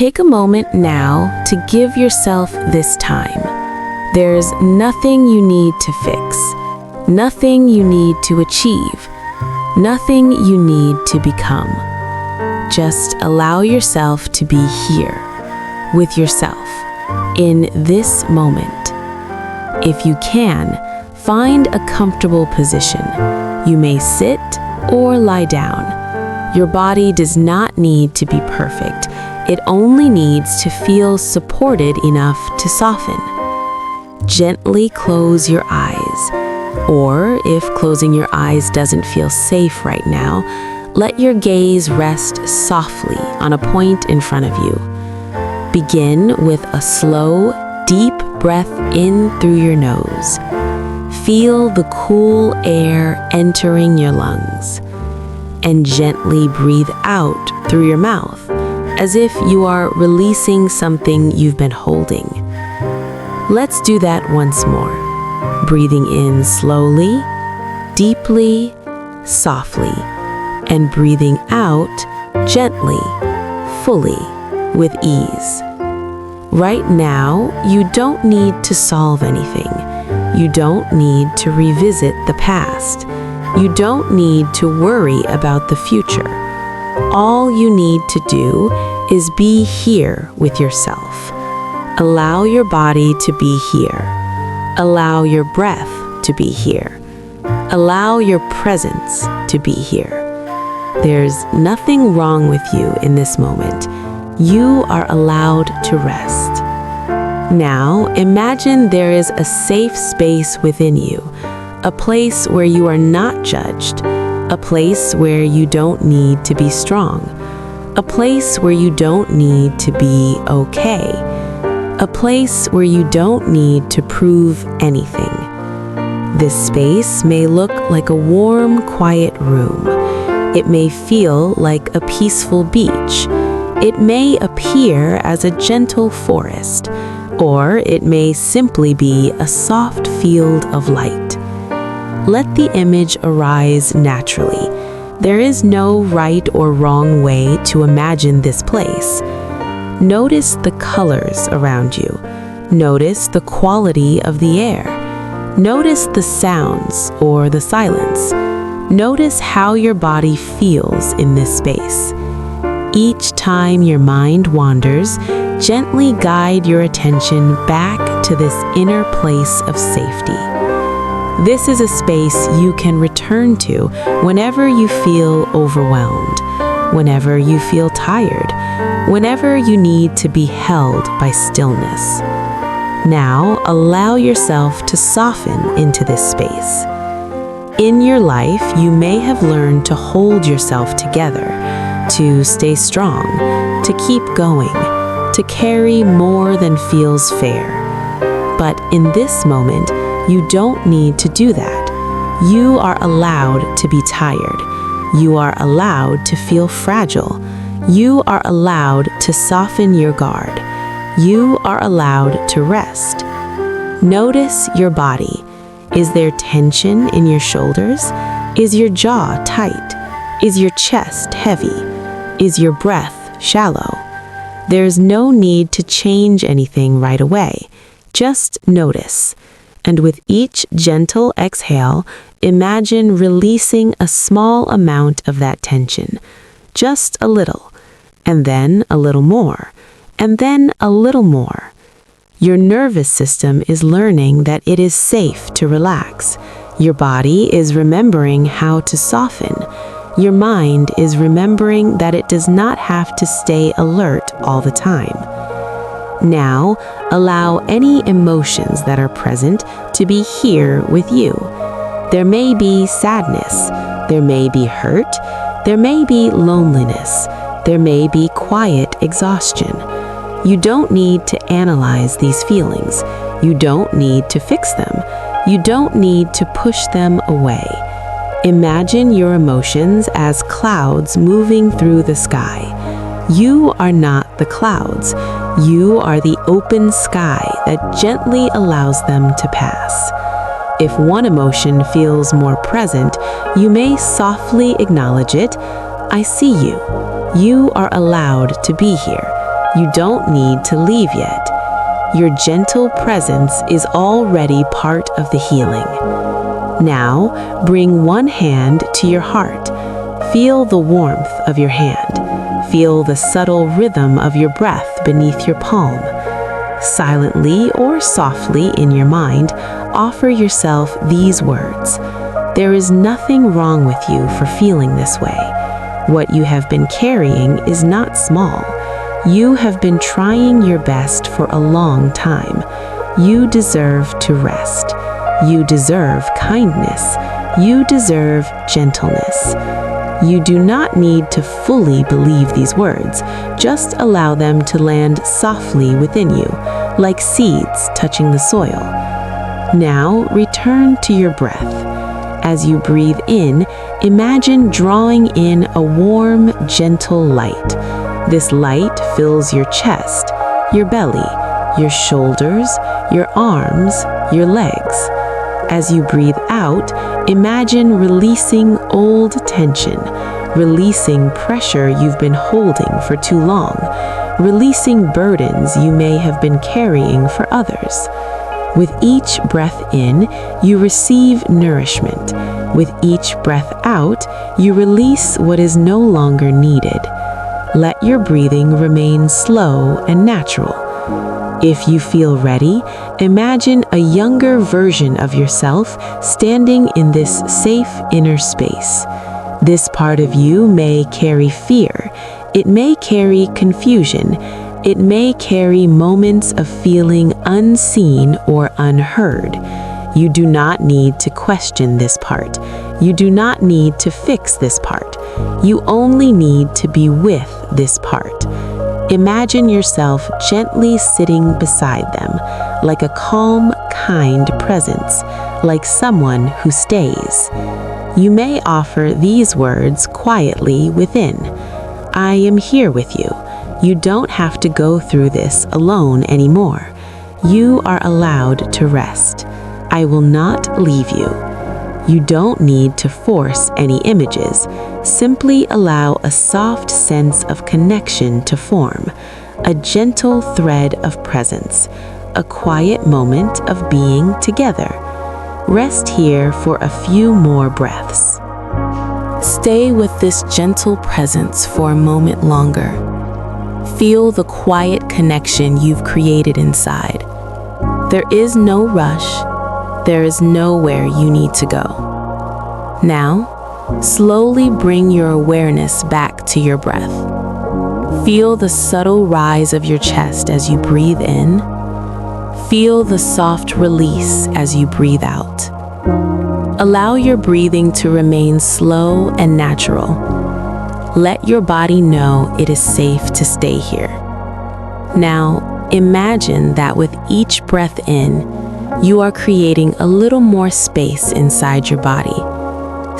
Take a moment now to give yourself this time. There's nothing you need to fix, nothing you need to achieve, nothing you need to become. Just allow yourself to be here, with yourself, in this moment. If you can, find a comfortable position. You may sit or lie down. Your body does not need to be perfect. It only needs to feel supported enough to soften. Gently close your eyes, or if closing your eyes doesn't feel safe right now, let your gaze rest softly on a point in front of you. Begin with a slow, deep breath in through your nose. Feel the cool air entering your lungs, and gently breathe out through your mouth, as if you are releasing something you've been holding. Let's do that once more. Breathing in slowly, deeply, softly, and breathing out gently, fully, with ease. Right now, you don't need to solve anything. You don't need to revisit the past. You don't need to worry about the future. All you need to do is be here with yourself. Allow your body to be here. Allow your breath to be here. Allow your presence to be here. There's nothing wrong with you in this moment. You are allowed to rest. Now, imagine there is a safe space within you, a place where you are not judged, a place where you don't need to be strong, a place where you don't need to be okay, a place where you don't need to prove anything. This space may look like a warm, quiet room. It may feel like a peaceful beach. It may appear as a gentle forest, or it may simply be a soft field of light. Let the image arise naturally. There is no right or wrong way to imagine this place. Notice the colors around you. Notice the quality of the air. Notice the sounds or the silence. Notice how your body feels in this space. Each time your mind wanders, gently guide your attention back to this inner place of safety. This is a space you can return to whenever you feel overwhelmed, whenever you feel tired, whenever you need to be held by stillness. Now, allow yourself to soften into this space. In your life, you may have learned to hold yourself together, to stay strong, to keep going, to carry more than feels fair. But in this moment, you don't need to do that. You are allowed to be tired. You are allowed to feel fragile. You are allowed to soften your guard. You are allowed to rest. Notice your body. Is there tension in your shoulders? Is your jaw tight? Is your chest heavy? Is your breath shallow? There's no need to change anything right away. Just notice. And with each gentle exhale, imagine releasing a small amount of that tension. Just a little, and then a little more, and then a little more. Your nervous system is learning that it is safe to relax. Your body is remembering how to soften. Your mind is remembering that it does not have to stay alert all the time. Now, allow any emotions that are present to be here with you. There may be sadness, there may be hurt, there may be loneliness, there may be quiet exhaustion. You don't need to analyze these feelings. You don't need to fix them. You don't need to push them away. Imagine your emotions as clouds moving through the sky. You are not the clouds. You are the open sky that gently allows them to pass. If one emotion feels more present, you may softly acknowledge it. I see you. You are allowed to be here. You don't need to leave yet. Your gentle presence is already part of the healing. Now, bring one hand to your heart. Feel the warmth of your hand. Feel the subtle rhythm of your breath beneath your palm. Silently or softly in your mind, offer yourself these words. There is nothing wrong with you for feeling this way. What you have been carrying is not small. You have been trying your best for a long time. You deserve to rest. You deserve kindness. You deserve gentleness. You do not need to fully believe these words. Just allow them to land softly within you, like seeds touching the soil. Now, return to your breath. As you breathe in, imagine drawing in a warm, gentle light. This light fills your chest, your belly, your shoulders, your arms, your legs. As you breathe out, imagine releasing old tension, releasing pressure you've been holding for too long, releasing burdens you may have been carrying for others. With each breath in, you receive nourishment. With each breath out, you release what is no longer needed. Let your breathing remain slow and natural. If you feel ready, imagine a younger version of yourself standing in this safe inner space. This part of you may carry fear. It may carry confusion. It may carry moments of feeling unseen or unheard. You do not need to question this part. You do not need to fix this part. You only need to be with this part. Imagine yourself gently sitting beside them, like a calm, kind presence, like someone who stays. You may offer these words quietly within. I am here with you. You don't have to go through this alone anymore. You are allowed to rest. I will not leave you. You don't need to force any images. Simply allow a soft sense of connection to form, a gentle thread of presence, a quiet moment of being together. Rest here for a few more breaths. Stay with this gentle presence for a moment longer. Feel the quiet connection you've created inside. There is no rush. There is nowhere you need to go. Now, slowly bring your awareness back to your breath. Feel the subtle rise of your chest as you breathe in. Feel the soft release as you breathe out. Allow your breathing to remain slow and natural. Let your body know it is safe to stay here. Now, imagine that with each breath in, you are creating a little more space inside your body.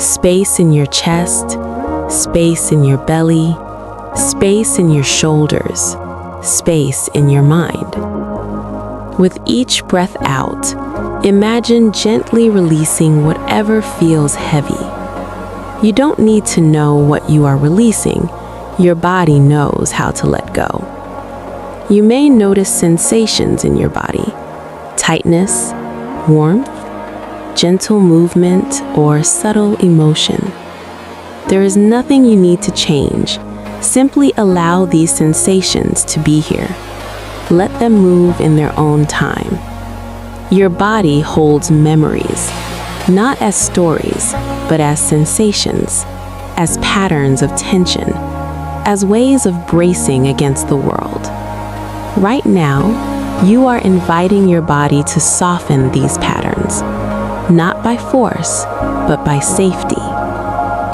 Space in your chest, space in your belly, space in your shoulders, space in your mind. With each breath out, imagine gently releasing whatever feels heavy. You don't need to know what you are releasing. Your body knows how to let go. You may notice sensations in your body: tightness, warmth, gentle movement, or subtle emotion. There is nothing you need to change. Simply allow these sensations to be here. Let them move in their own time. Your body holds memories, not as stories, but as sensations, as patterns of tension, as ways of bracing against the world. Right now, you are inviting your body to soften these patterns, not by force, but by safety.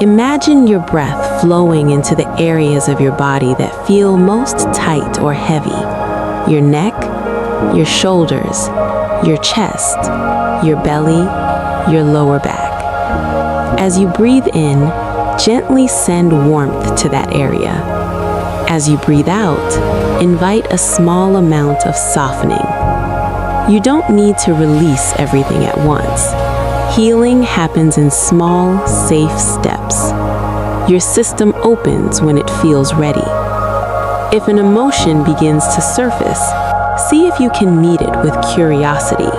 Imagine your breath flowing into the areas of your body that feel most tight or heavy: your neck, your shoulders, your chest, your belly, your lower back. As you breathe in, gently send warmth to that area. As you breathe out, invite a small amount of softening. You don't need to release everything at once. Healing happens in small, safe steps. Your system opens when it feels ready. If an emotion begins to surface, see if you can meet it with curiosity,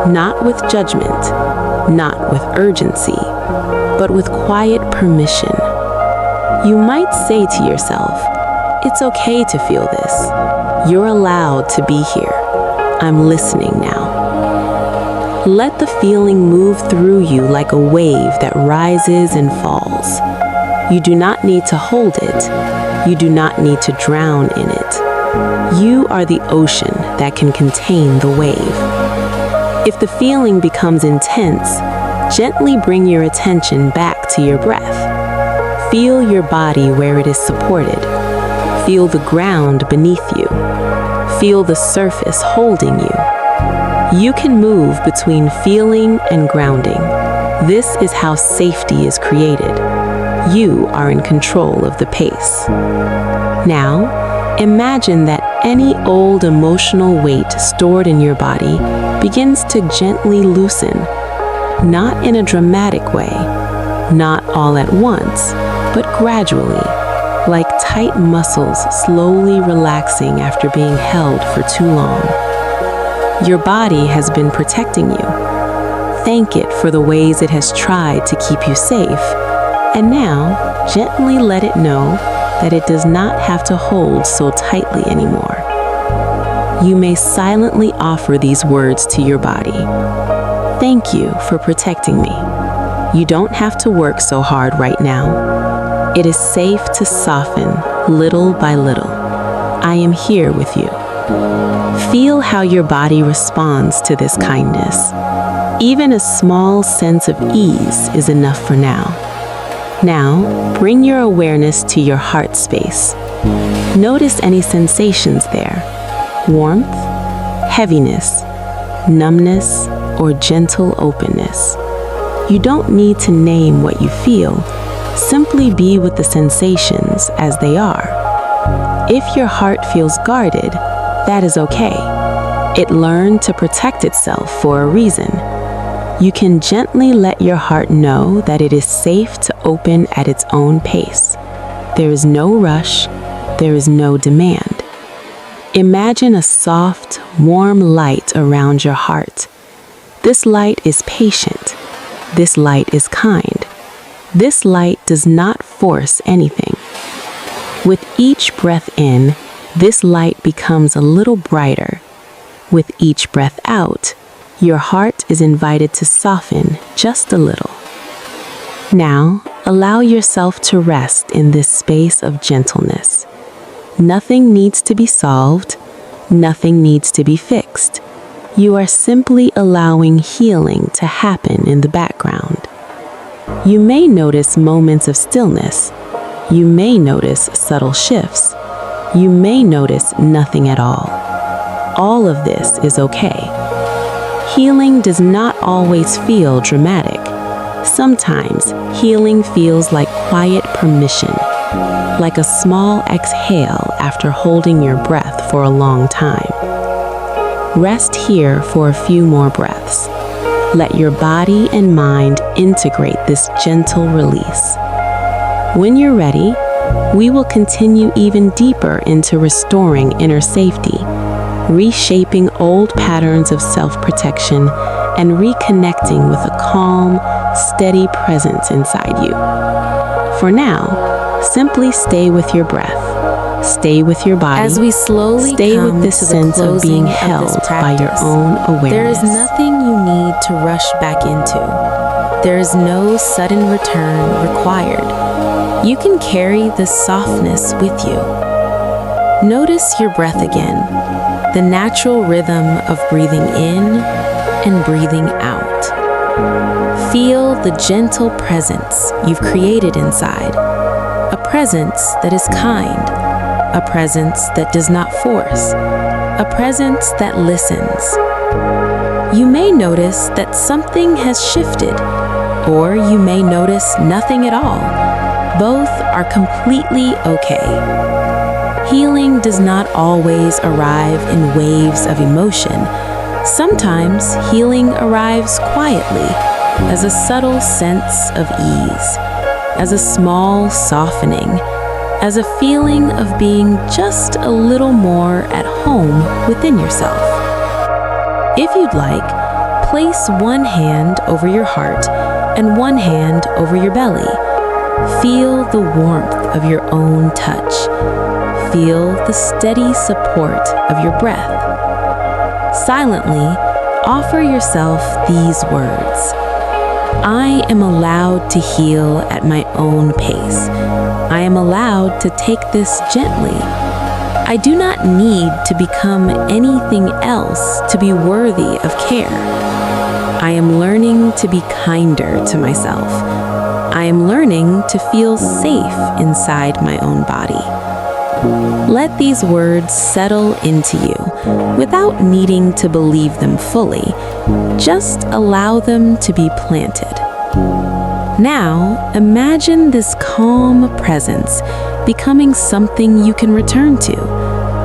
not with judgment, not with urgency, but with quiet permission. You might say to yourself, "It's okay to feel this. You're allowed to be here. I'm listening now." Let the feeling move through you like a wave that rises and falls. You do not need to hold it. You do not need to drown in it. You are the ocean that can contain the wave. If the feeling becomes intense, gently bring your attention back to your breath. Feel your body where it is supported. Feel the ground beneath you. Feel the surface holding you. You can move between feeling and grounding. This is how safety is created. You are in control of the pace. Now, imagine that any old emotional weight stored in your body begins to gently loosen, not in a dramatic way, not all at once, but gradually, like tight muscles slowly relaxing after being held for too long. Your body has been protecting you. Thank it for the ways it has tried to keep you safe, and now gently let it know that it does not have to hold so tightly anymore. You may silently offer these words to your body. Thank you for protecting me. You don't have to work so hard right now. It is safe to soften little by little. I am here with you. Feel how your body responds to this kindness. Even a small sense of ease is enough for now. Now, bring your awareness to your heart space. Notice any sensations there: warmth, heaviness, numbness, or gentle openness. You don't need to name what you feel. Simply be with the sensations as they are. If your heart feels guarded, that is okay. It learned to protect itself for a reason. You can gently let your heart know that it is safe to open at its own pace. There is no rush, there is no demand. Imagine a soft, warm light around your heart. This light is patient. This light is kind. This light does not force anything. With each breath in, this light becomes a little brighter. With each breath out, your heart is invited to soften just a little. Now, allow yourself to rest in this space of gentleness. Nothing needs to be solved. Nothing needs to be fixed. You are simply allowing healing to happen in the background. You may notice moments of stillness. You may notice subtle shifts. You may notice nothing at all. All of this is okay. Healing does not always feel dramatic. Sometimes healing feels like quiet permission, like a small exhale after holding your breath for a long time. Rest here for a few more breaths. Let your body and mind integrate this gentle release. When you're ready, we will continue even deeper into restoring inner safety, reshaping old patterns of self-protection, and reconnecting with a calm, steady presence inside you. For now, simply stay with your breath. Stay with your body. As we slowly stay come with this to the sense of being closing of held this by your practice, own awareness. there is nothing you need to rush back into. There is no sudden return required. You can carry this softness with you. Notice your breath again, the natural rhythm of breathing in and breathing out. Feel the gentle presence you've created inside, a presence that is kind, a presence that does not force, a presence that listens. You may notice that something has shifted, or you may notice nothing at all. Both are completely okay. Healing does not always arrive in waves of emotion. Sometimes healing arrives quietly, as a subtle sense of ease, as a small softening, as a feeling of being just a little more at home within yourself. If you'd like, place one hand over your heart and one hand over your belly. Feel the warmth of your own touch. Feel the steady support of your breath. Silently, offer yourself these words. I am allowed to heal at my own pace. I am allowed to take this gently. I do not need to become anything else to be worthy of care. I am learning to be kinder to myself. I am learning to feel safe inside my own body. Let these words settle into you without needing to believe them fully. Just allow them to be planted. Now, imagine this calm presence becoming something you can return to,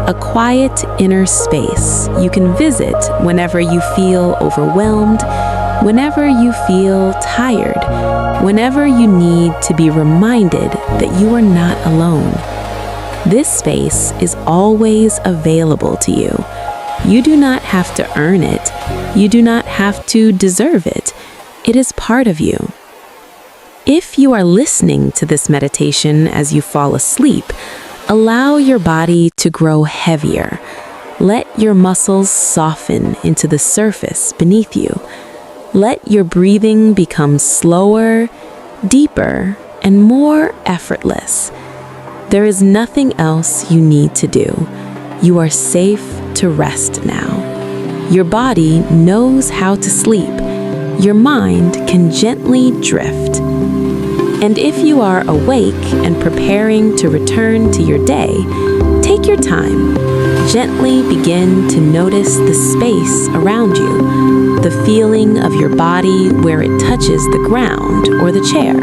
a quiet inner space you can visit whenever you feel overwhelmed, whenever you feel tired, whenever you need to be reminded that you are not alone. This space is always available to you. You do not have to earn it. You do not have to deserve it. It is part of you. If you are listening to this meditation as you fall asleep, allow your body to grow heavier. Let your muscles soften into the surface beneath you. Let your breathing become slower, deeper, and more effortless. There is nothing else you need to do. You are safe to rest now. Your body knows how to sleep. Your mind can gently drift. And if you are awake and preparing to return to your day, take your time. Gently begin to notice the space around you, the feeling of your body where it touches the ground or the chair,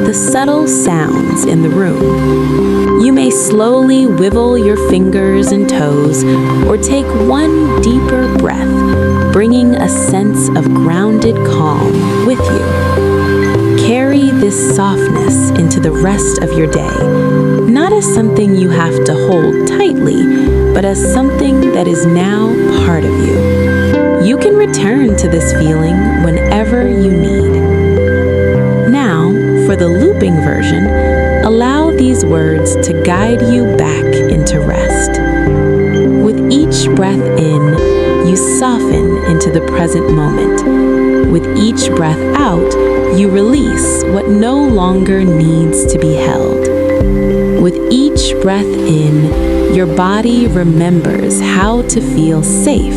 the subtle sounds in the room. You may slowly wiggle your fingers and toes or take one deeper breath, bringing a sense of grounded calm with you. Carry this softness into the rest of your day, not as something you have to hold tightly, but as something that is now part of you. You can return to this feeling whenever you need. Now, for the looping version, allow these words to guide you back into rest. With each breath in, you soften into the present moment. With each breath out, you release what no longer needs to be held. With each breath in, your body remembers how to feel safe.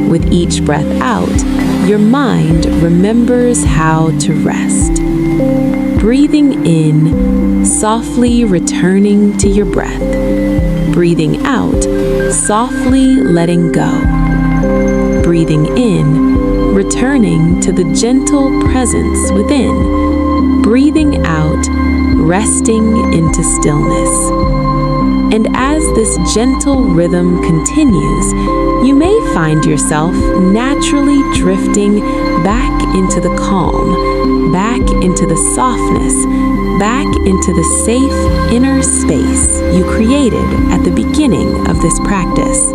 With each breath out, your mind remembers how to rest. Breathing in, softly returning to your breath. Breathing out, softly letting go. Breathing in, returning to the gentle presence within. Breathing out, resting into stillness. And as this gentle rhythm continues, you may find yourself naturally drifting back into the calm, back into the softness, back into the safe inner space you created at the beginning of this practice.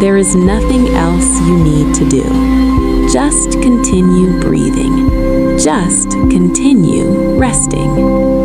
There is nothing else you need to do. Just continue breathing. Just continue resting.